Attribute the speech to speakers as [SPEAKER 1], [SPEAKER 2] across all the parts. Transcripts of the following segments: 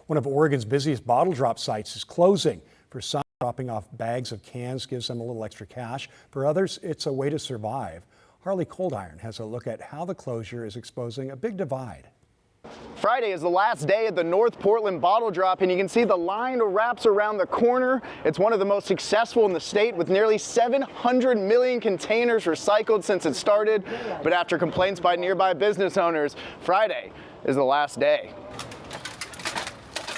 [SPEAKER 1] One of Oregon's busiest bottle drop sites is closing. For some, dropping off bags of cans gives them a little extra cash. For others, it's a way to survive. Harley Coldiron has a look at how the closure is exposing a big divide.
[SPEAKER 2] Friday is the last day at the North Portland BottleDrop, and you can see the line wraps around the corner. It's one of the most successful in the state, with nearly 700 million containers recycled since it started. But after complaints by nearby business owners, Friday is the last day.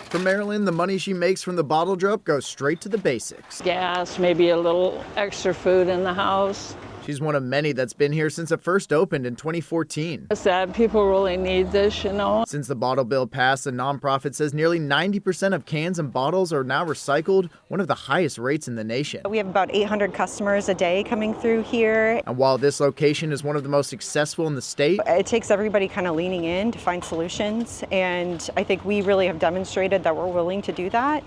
[SPEAKER 3] For Marilyn, the money she makes from the BottleDrop goes straight to the basics.
[SPEAKER 4] Gas, maybe a little extra food in the house.
[SPEAKER 3] She's one of many that's been here since it first opened in 2014.
[SPEAKER 4] It's sad, people really need this, you know.
[SPEAKER 3] Since the bottle bill passed, the nonprofit says nearly 90% of cans and bottles are now recycled, one of the highest rates in the nation.
[SPEAKER 5] We have about 800 customers a day coming through here.
[SPEAKER 3] And while this location is one of the most successful in the state,
[SPEAKER 5] it takes everybody kind of leaning in to find solutions, and I think we really have demonstrated that we're willing to do that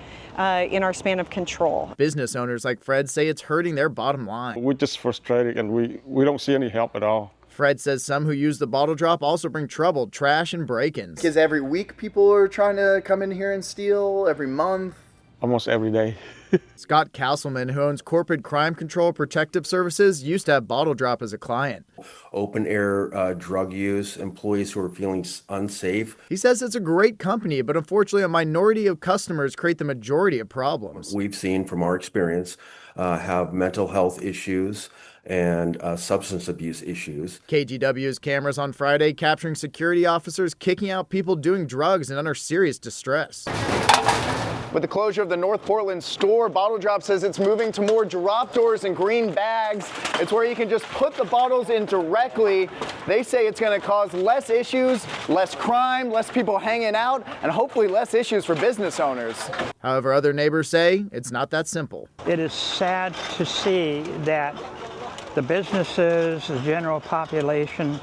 [SPEAKER 5] in our span of control.
[SPEAKER 3] Business owners like Fred say it's hurting their bottom line.
[SPEAKER 6] We're just frustrated, and we don't see any help at all.
[SPEAKER 3] Fred says some who use the BottleDrop also bring trouble, trash, and break-ins.
[SPEAKER 7] Because every week people are trying to come in here and steal, every month.
[SPEAKER 6] Almost every day.
[SPEAKER 3] Scott Castleman, who owns Corporate Crime Control Protective Services, used to have BottleDrop as a client.
[SPEAKER 8] Open air drug use, employees who are feeling unsafe.
[SPEAKER 3] He says it's a great company, but unfortunately a minority of customers create the majority of problems.
[SPEAKER 8] We've seen from our experience have mental health issues and substance abuse issues.
[SPEAKER 3] KGW's cameras on Friday capturing security officers kicking out people doing drugs and under serious distress.
[SPEAKER 2] With the closure of the North Portland store, BottleDrop says it's moving to more drop doors and green bags. It's where you can just put the bottles in directly. They say it's going to cause less issues, less crime, less people hanging out, and hopefully less issues for business owners.
[SPEAKER 3] However, other neighbors say it's not that simple.
[SPEAKER 9] It is sad to see that the businesses, the general population,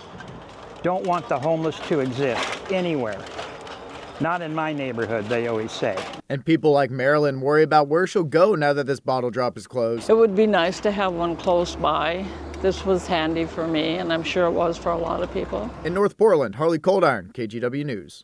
[SPEAKER 9] don't want the homeless to exist anywhere. Not in my neighborhood, they always say.
[SPEAKER 3] And people like Marilyn worry about where she'll go now that this BottleDrop is closed.
[SPEAKER 4] It would be nice to have one close by. This was handy for me, and I'm sure it was for a lot of people.
[SPEAKER 3] In North Portland, Harley Coldiron, KGW News.